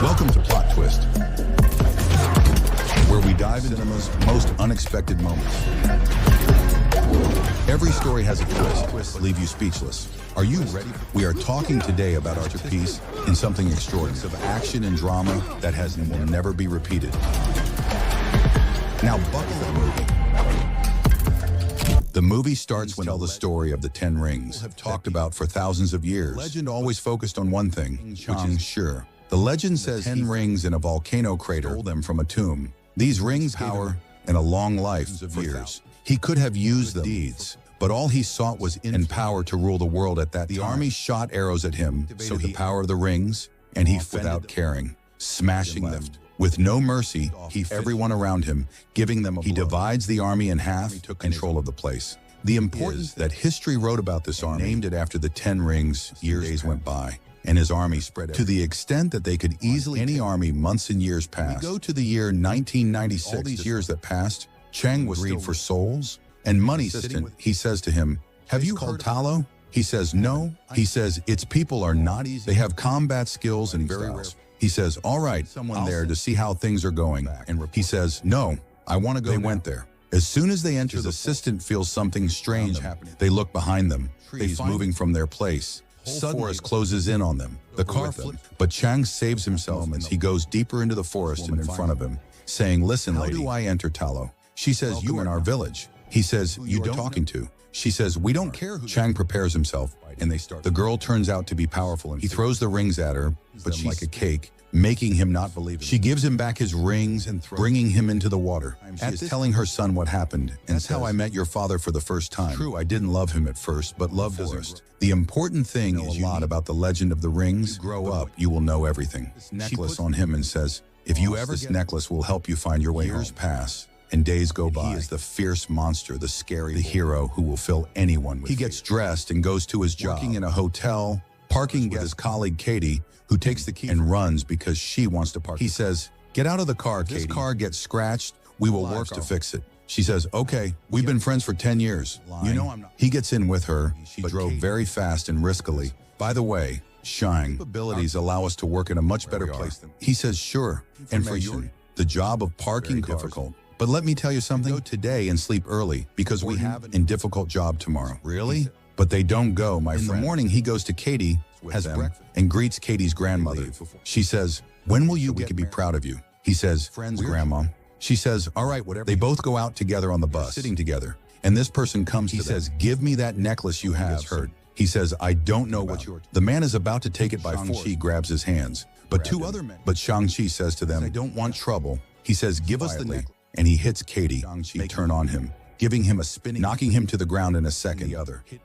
Welcome to Plot Twist, where we dive into cinema's most unexpected moments. Every story has a twist, leave you speechless. Are you ready? We are talking today about our piece in something extraordinary, of action and drama that has and will never be repeated. Now buckle the movie. The movie starts when tell the story of the Ten Rings, have talked about for thousands of years. Legend always focused on one thing, which is sure. The legend says 10 rings in a volcano crater stole them from a tomb. These rings power and a long life of years. He could have used the deeds, but all he sought was in power to rule the world at that time. The army shot arrows at him, so the power of the rings, and he without caring, smashing them. With no mercy, he everyone around him, giving them a blow. He divides the army in half, took control of the place. The importance that history wrote about this army, named it after the 10 rings. Days went by, and his army spread to the extent that they could easily any army. Months and years passed. We go to the year 1996. All these years that passed, Chang was greed for souls and money. He says to him, "Have you called Talo?" He says, "No." He says, "Its people are not easy. They have combat skills and very rare." He says, "All right, someone there to see how things are going." And he says, "No, I want to go." They went there. As soon as they enter, his assistant feels something strange happening. They look behind them. Trees moving from their place. Suddenly, forest closes in on them. The car flips, but Chang saves himself as he goes deeper into the forest and in front of him, saying, "Listen, lady, how do I enter Talo?" She says, "You are in our village." He says, "You don't talking to?" She says, "We don't care who." Chang prepares himself, and they start. The girl turns out to be powerful, and he throws the rings at her, but she's like a cake, making him not believe it. She gives him back his rings and bringing him into the water. She is telling her son what happened, and that's how I met your father for the first time. True, I didn't love him at first, but love doesn't. The important thing is a lot about the legend of the rings. You grow up, you will know everything. Necklace on him and says, "If you ever, this necklace will help you find your way." Years pass, and days go by. He is the fierce monster, the scary, the hero who will fill anyone with fear. He gets dressed and goes to his job, working in a hotel, parking with his colleague Katie, who takes the key and runs because she wants to park. He says, "Get out of the car, Katie. This car gets scratched, we will work to fix it." She says, "Okay, we've been friends for 10 years. You know I'm not." He gets in with her, but drove very fast and riskily. By the way, Shine abilities allow us to work in a much better place than. He says, "Sure, information. The job of parking difficult. But let me tell you something, go today and sleep early because we have a difficult job tomorrow." Really? But they don't go, my friend. In the morning, he goes to Katie, has breakfast, and greets Katie's grandmother. She says, "When will you? We can be proud of you." He says, "Friends, Grandma." She says, "All right, whatever." They both go out together on the bus, sitting together. And this person comes to them. He says, "Give me that necklace you have." Hurt. He says, "I don't know what you're." The man is about to take it by force. Shang-Chi grabs his hands. But two other men. But Shang-Chi says to them, "I don't want trouble." He says, "Give us the necklace." And he hits Katie. They turn on him, giving him a spinning, knocking him to the ground in a second.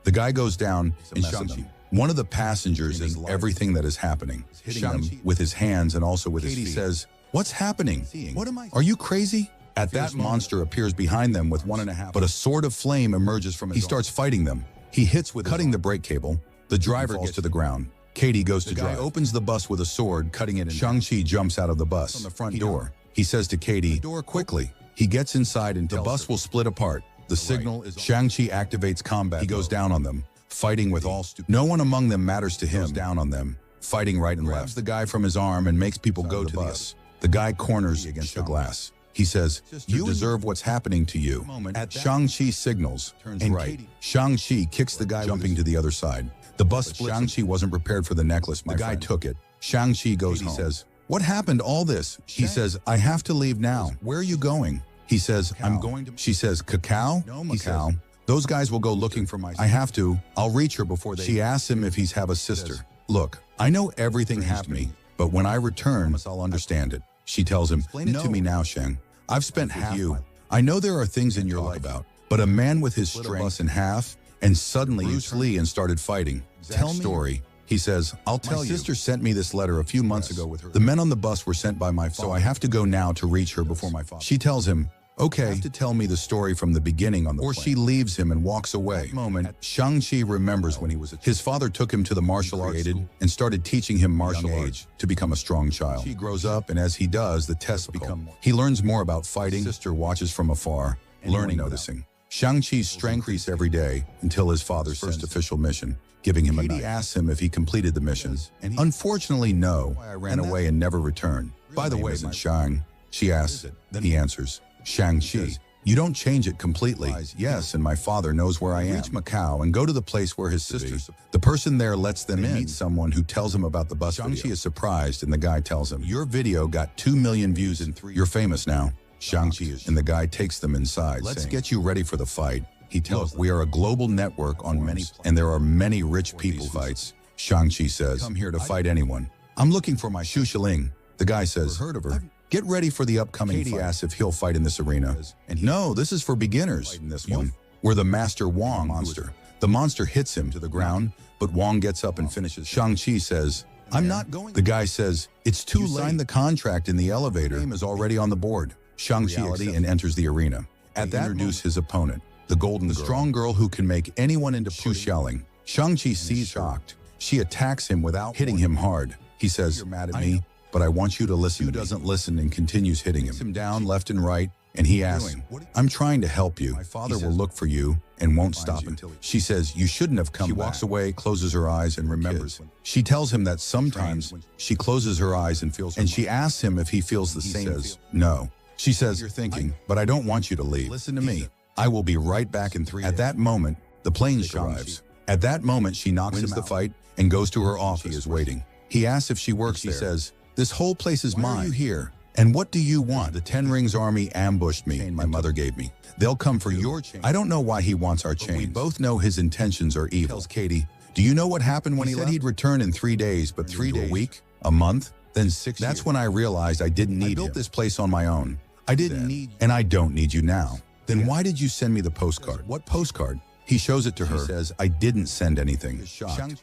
The guy goes down, and Shang-Chi, one of the passengers, is everything that is happening, hitting him with his hands and also with his feet. Says, "What's happening? What am I? Are you crazy?" At that, monster appears behind them with 1.5, but a sword of flame emerges from his arm. He starts fighting them. He hits with cutting the brake cable. The driver falls to the ground. Katie goes to drive. The guy opens the bus with a sword, cutting it in. Shang-Chi jumps out of the bus on the front door. He says to Katie, "Door quickly." He gets inside and the bus will split apart. The signal is Shang-Chi activates combat. He goes down on them, fighting with all stupid. No one among them matters to him. Goes down on them, fighting right and left. Grabs the guy from his arm and makes people go to the bus. The guy corners against the glass. He says, "You deserve what's happening to you." At Shang-Chi signals, and right. Shang-Chi kicks the guy, jumping to the other side. The bus splits. Shang-Chi wasn't prepared for the necklace. The guy took it. Shang-Chi goes home. He says, "What happened all this?" He says, "I have to leave now." "Where are you going?" He says, "I'm going to." She says, "Cacao?" "No, Macau. Those guys will go looking for my sister. I have to. I'll reach her before they." She asks him if he's have a sister. "Look, I know everything happened to me, but when I return, I'll understand it." She tells him, "Explain it to me now, Shang. I've spent half you. I know there are things in your life about, but a man with his strength in half, and suddenly Bruce Lee and started fighting. Tell me." Story. He says, "I'll tell you. My sister sent me this letter a few months ago with her. The men on the bus were sent by my father, so I have to go now to reach her before my father." She tells him, "Okay, you have to tell me the story from the beginning on the plane." Or she leaves him and walks away. At that moment, Shang-Chi remembers when he was a child. His father took him to the martial arts school and started teaching him martial arts to become a strong child. He grows up, and as he does, the tests become more. He learns more about fighting. His sister watches from afar, learning, noticing. Shang-Chi's strength increases every day until his father's first official mission. giving him a knife. Katie asks him if he completed the mission. Unfortunately, no. I ran away and never returned. By the way, isn't Shang? She asks. He answers, Shang-Chi. You don't change it completely. Yes, and my father knows where I am. Reach Macau and go to the place where his sisters. The person there lets them in. Meet someone who tells him about the bus. Shang-Chi is surprised, and the guy tells him, your video got 2 million views in 3 years. You're famous now. Shang-Chi is, and the guy takes them inside. Let's get you ready for the fight. He tells them, we are a global network on many, and there are many rich people fights. Shang-Chi says, come here to fight anyone. I'm looking for my Xu Shiling. The guy says, heard of her. Get ready for the upcoming fight. Katie asks if he'll fight in this arena. And no, this is for beginners. In this one, we're the Master Wong monster. The monster hits him to the ground, but Wong gets up and finishes. Shang-Chi says, I'm not going. The guy says, it's too late. Sign the contract in the elevator. Name is already on the board. Shang-Chi and enters the arena. At that, introduce his opponent, the golden girl, strong girl who can make anyone into Xu Xiaoling. Shang-Chi sees shocked. She attacks him without hitting him hard. He says, you're mad at me, but I want you to listen. Xu doesn't listen and continues hitting him down left and right, and he asks, I'm trying to help you. My father will look for you and won't stop until she says, you shouldn't have come back. She walks away, closes her eyes, and remembers. She tells him that sometimes she closes her eyes and feels, and she asks him if he feels the same. He says, no. She says, you're thinking, but I don't want you to leave. Listen to me. I will be right back in 3 days. At that moment, the plane arrives. At that moment, she knocks him the fight and goes to her office. He is waiting. He asks if she works there. She says, this whole place is mine. Why are you here? And what do you want? The Ten Rings army ambushed me. My mother gave me. They'll come for your chain. I don't know why he wants our chain. We both know his intentions are evil. Tells Katie, do you know what happened when he said he'd return in 3 days, but 3 days, a week, a month, then 6 years? That's when I realized I didn't need him. I built this place on my own. I didn't need, and I don't need you now. Then why did you send me the postcard? What postcard? He shows it to her. He says, I didn't send anything.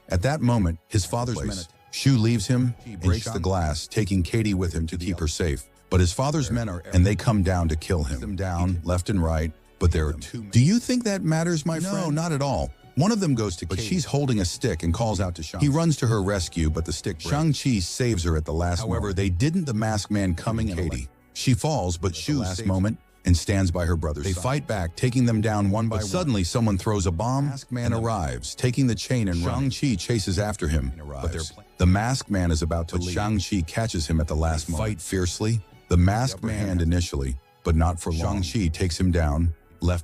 At that moment, his father's men. Xu leaves him and breaks the glass, taking Katie with him to keep her safe. But his father's men are, and they come down to kill him. Them down left and right, but there are 2. Do you think that matters, my friend? No, not at all. One of them goes to Katie, but she's holding a stick and calls out to Shang. He runs to her rescue, but the stick breaks. Shang-Chi saves her at the last moment. However, they didn't. The masked man coming in Katie. She falls, but Xu last moment and stands by her brother's side. They fight back, taking them down one by one. Suddenly, someone throws a bomb. The masked man arrives, taking the chain and Shang-Chi chases after him. But the masked man is about to leave. Shang-Chi catches him at the last moment. Fight fiercely. The masked man initially, but not for long. Shang-Chi takes him down,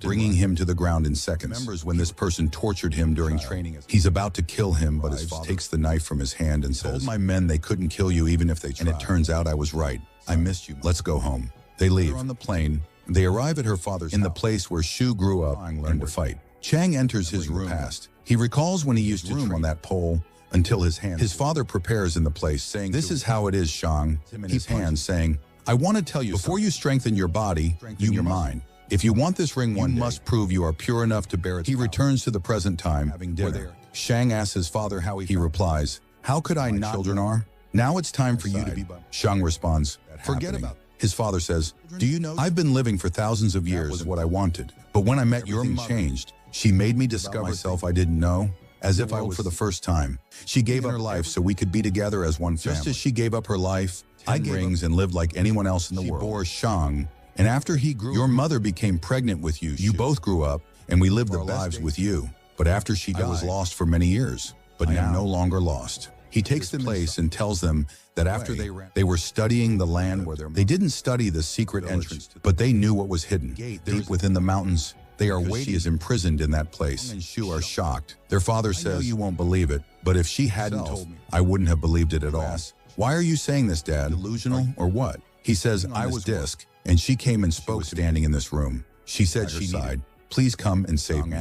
bringing him to the ground in seconds. Remembers when this person tortured him during training. He's about to kill him, but his father takes the knife from his hand and says, told my men they couldn't kill you even if they tried. And it turns out I was right. I missed you. Let's go home. They leave. On the plane, they arrive at her father's in the place where Xu grew up and learned to fight. Chang enters his room past. He recalls when he used to room on that pole until his hand. His father prepares in the place, saying, this is how it is, Shang. He hands, saying, I want to tell you, before you strengthen your body, your mind. If you want this ring one must prove you are pure enough to bear it. He returns to the present time, having dinner. Shang asks his father how he replies, how could I not? Children are? Now it's time for you to be. Shang responds, forget about it. His father says, do you know, I've been living for thousands of years was what I wanted. But when I met your mother, changed. She made me discover myself I didn't know, as if I was for the first time. She gave up her life so we could be together as one family. Just as she gave up her life, I gave rings and lived like anyone else in the world. She bore Shang, and after he grew, your mother became pregnant with you. You both grew up, and we lived our lives with you. But after she died, I was lost for many years, but now I'm no longer lost. He takes the place and tells them that after they were studying the land where they didn't study the secret entrance, but they knew what was hidden. Deep within the mountains, they are waiting. She is imprisoned in that place. And Xu are shocked. Their father says, you won't believe it, but if she hadn't told me, I wouldn't have believed it at all. Why are you saying this, Dad? Delusional or what? He says, I was disc, and she came and spoke standing in this room. She said she sighed, please come and save me.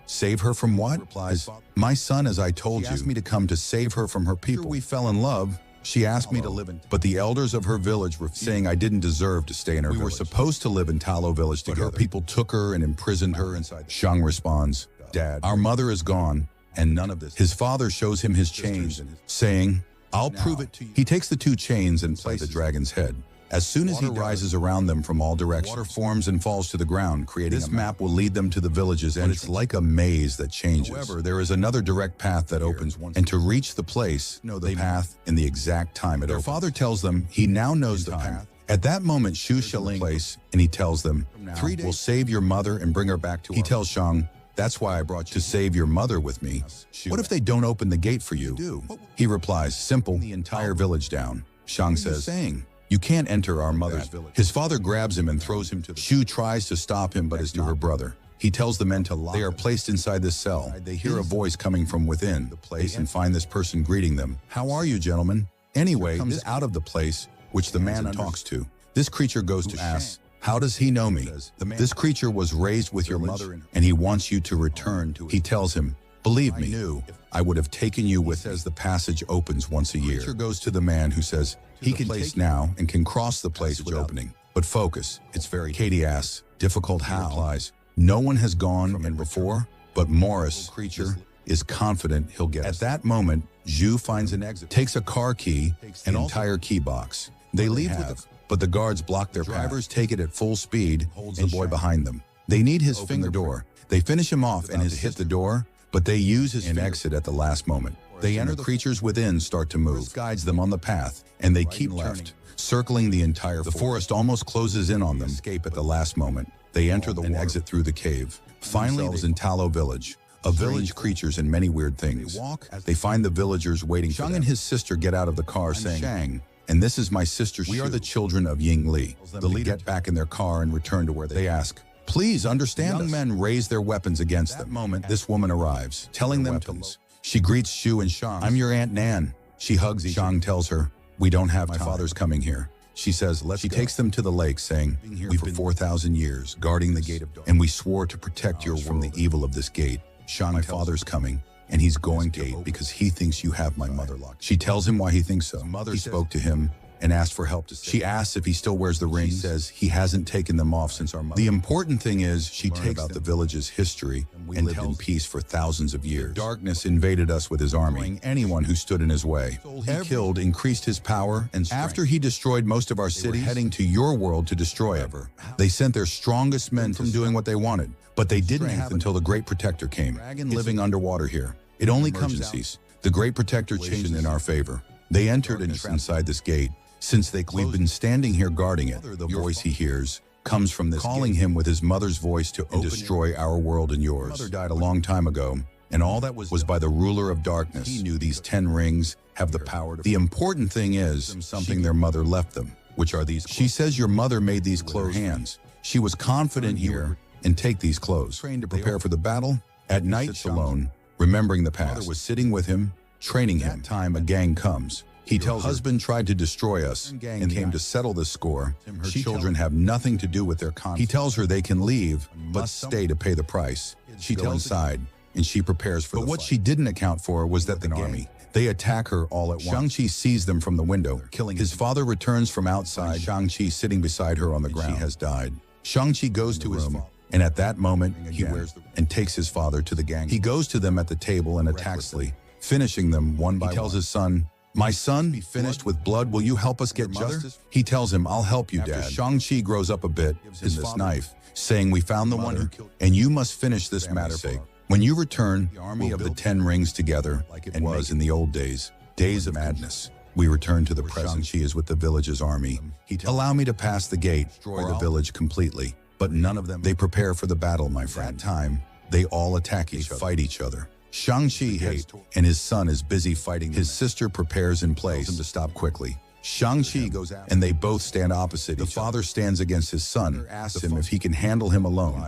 Save her from what? Replies, my son, as I told you, asked me to come to save her from her people. We fell in love. She asked me to live in, but the elders of her village were saying I didn't deserve to stay in her village. We were supposed to live in Talo village together. Her people took her and imprisoned her inside. Shang responds, Dad, our mother is gone, and none of this. His father shows him his chains, saying, I'll prove it to you. He takes the 2 chains and places the dragon's head. As soon as he rises around them from all directions, water forms and falls to the ground, creating this map will lead them to the villages, and it's like a maze that changes. However, there is another direct path that opens, and to reach the place, the path in the exact time it opens. Their father tells them he now knows the path. At that moment, Xu Shiling place, and he tells them, 3 days will save your mother and bring her back to her. He tells Shang, That's why I brought you to save your mother with me. What if they don't open the gate for you? He replies, simple, the entire village down. Shang says, saying, you can't enter our mother's village. His father grabs him and throws him to the Shu tries to stop him, but is to her brother. He tells the men to lock. They are placed inside this cell. They hear a voice coming from within the place and find this person greeting them. How are you, gentlemen? Anyway, comes out of the place, which the man talks to. This creature goes to ask, how does he know me? This creature was raised with your mother, and he wants you to return to it. He tells him, believe me, I would have taken you with as the passage opens once a year. The creature goes to the man who says, he can taste now and can cross the place with opening. But focus, it's very Katie asks, difficult how? He replies, no one has gone in before, but Morris, creature, is confident he'll get it. At that moment, Zhu finds an exit, takes a car key, an entire key box. They leave with it, but the guards block their drivers, take it at full speed, holds the boy behind them. They need his finger door. They finish him off and has hit the door, but they use his exit at the last moment. They enter the creatures within start to move, guides them on the path, and they keep left, circling the entire forest. The forest almost closes in on them, escape at the last moment. They enter the and exit through the cave. Finally, they in Talo village. A village creatures and many weird things. They find the villagers waiting for them. Shang and his sister get out of the car saying, Shang, and this is my sister Shu. We are the children of Ying Li. The leader get back in their car and return to where they ask, please understand us. Young men raise their weapons against them. At that moment, this woman arrives, telling them weapons. She greets Shu and Shang. I'm your Aunt Nan. She hugs each. Shang tells her, we don't have time. My father's coming here. She says, let's go. She takes them to the lake, saying, we've been 4,000 years guarding the gate of dawn, and we swore to protect you from the evil of this gate. Shang, my father's coming, and he's going to because he thinks you have my mother locked. She tells him why he thinks so. He spoke to him and asked for help. She asks if he still wears the ring. He says he hasn't taken them off since our mother. The important thing is she takes about the village's history and lived in peace for thousands of years. Darkness invaded us with his army, anyone who stood in his way. He killed, increased his power, and strength. After he destroyed most of our cities, heading to your world to destroy it. They sent their strongest men from doing what they wanted, but they didn't have until the Great Protector came. Living underwater here. It only comes emergencies. The Great Protector changed in our favor. They entered inside this gate. Since we've been standing here guarding it, the voice he hears comes from this calling him with his mother's voice to destroy our world and yours. Mother died a long time ago, and all that was by the ruler of darkness. He knew these 10 rings have the power to... The important thing is something their mother left them, which are these clothes. She says your mother made these clothes hands. She was confident here and take these clothes. Trained to prepare for the battle. At night, alone, remembering the past. Mother was sitting with him, training him. That time a gang comes. He tells her husband tried to destroy us and came to settle this score. Her children have nothing to do with their conflict. He tells her they can leave, but stay to pay the price. She tells inside, and she prepares for the fight. But what she didn't account for was that the army, they attack her all at once. Shang-Chi sees them from the window, killing his father returns from outside. Shang-Chi sitting beside her on the ground. She has died. Shang-Chi goes to his room, and at that moment, he wears and takes his father to the gang. He goes to them at the table and attacks Lee, finishing them one by one. He tells his son, my son, be finished with blood, will you help us get justice? He tells him, I'll help you, Dad. Shang-Chi grows up a bit, gives this knife, saying, we found the one who killed, and you must finish this matter. When you return, the army of the 10 rings together, like it was in the old days, days of madness. We return to the present. Shang-Chi is with the village's army. Allow me to pass the gate, destroy the village completely, but none of them. They prepare for the battle, my friend. At that time, they all attack each other, fight each other. Shang-Chi hates, and his son is busy fighting. His sister prepares in place him to stop quickly. Shang-Chi goes out, and they both stand opposite. The father stands against his son, asks him if he can handle him alone.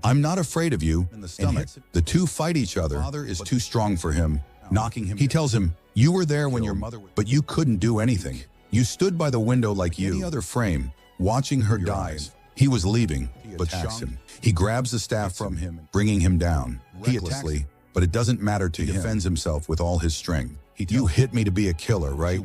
I'm not afraid of you. And the two fight each other. Father is too strong for him, knocking him. He tells him, you were there when your mother, but you couldn't do anything. You stood by the window like any other frame, watching her die. He was leaving, but attacks him. He grabs the staff from him, bringing him down. Recklessly. But it doesn't matter to him. He defends himself with all his strength. You hit me to be a killer, right?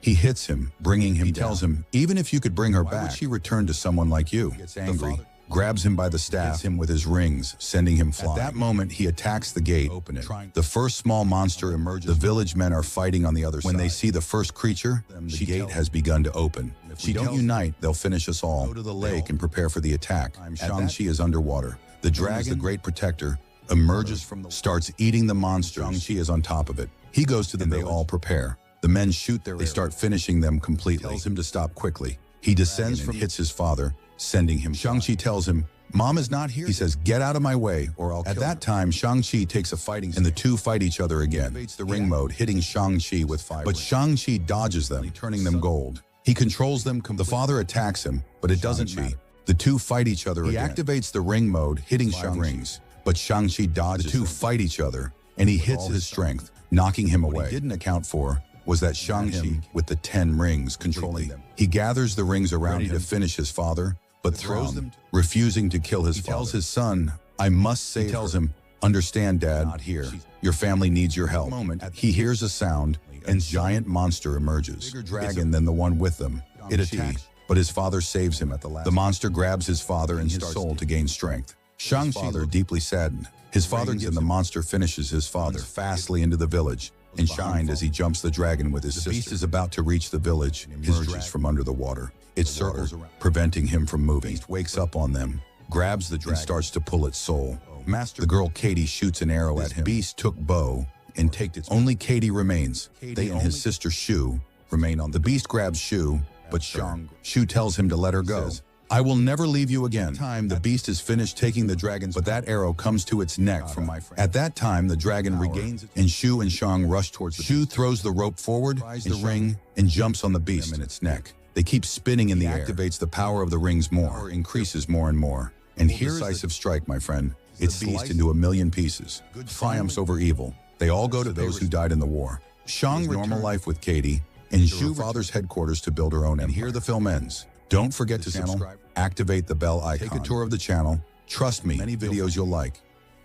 He hits him, bringing him down. He tells him, even if you could bring her back, would she return to someone like you? He gets angry, grabs him by the staff, hits him with his rings, sending him flying. At that moment, he attacks the gate. Open it. The first small monster emerges. The village men are fighting on the other side. When they see the first creature, the gate has begun to open. If we don't unite, they'll finish us all. Go to the lake and prepare for the attack. Shang-Chi is underwater. The dragon, the Great Protector, emerges from the starts eating the monster. Shang-Chi is on top of it. He goes to them, they all prepare. The men shoot their arrows. They start finishing them completely. Tells him to stop quickly. He descends from hits his father, sending him. Shang-Chi tells him, Mom is not here. He says, get out of my way, or I'll kill her. At that time, Shang-Chi takes a fighting and the two fight each other again. He activates the ring mode, hitting Shang-Chi with fire. But Shang-Chi dodges them, turning them gold. He controls them. The father attacks him, but it doesn't matter. The two fight each other again. He activates the ring mode, hitting Shang-Chi. But Shang-Chi dodges. The two fight each other, and he hits his strength, knocking him away. What he didn't account for was that Shang-Chi, with the 10 rings controlling them, he gathers the rings around him to finish his father, but throws them, refusing to kill his father. He tells his son, I must save her. He tells him, understand, Dad, not here. Your family needs your help. He hears a sound, and a giant monster emerges. Bigger dragon than the one with them. It attacks, but his father saves him at the last. The monster grabs his father and his soul to gain strength. Shang-Chi, deeply saddened, his father and the monster finishes his father fastly into the village, and shined as he jumps the dragon with his sister. The beast is about to reach the village, emerges from under the water. It circles, preventing him from moving. Beast wakes up on them, grabs the dragon, and starts to pull its soul. The girl Katie shoots an arrow at him. Beast took bow and taked its. Only Katie remains. They and his sister Shu remain on. The beast grabs Shu, but Shu tells him to let her go. I will never leave you again. The beast is finished taking the dragon, but that arrow comes to its neck from my friend. At that time, the dragon regains it, and Shu and Shang rush towards the Shu throws the rope forward, the ring, and jumps on the beast in its neck. They keep spinning in the air. Activates the power of the rings more, increases more and more. And here's decisive strike, my friend. It's sliced into a million pieces. Triumphs over evil. They all go to those who died in the war. Shang normal life with Katie, and Shu father's headquarters to build her own empire. And here the film ends. Don't forget to subscribe, activate the bell icon, take a tour of the channel. Trust me, many videos you'll like.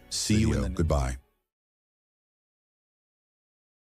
See you and goodbye.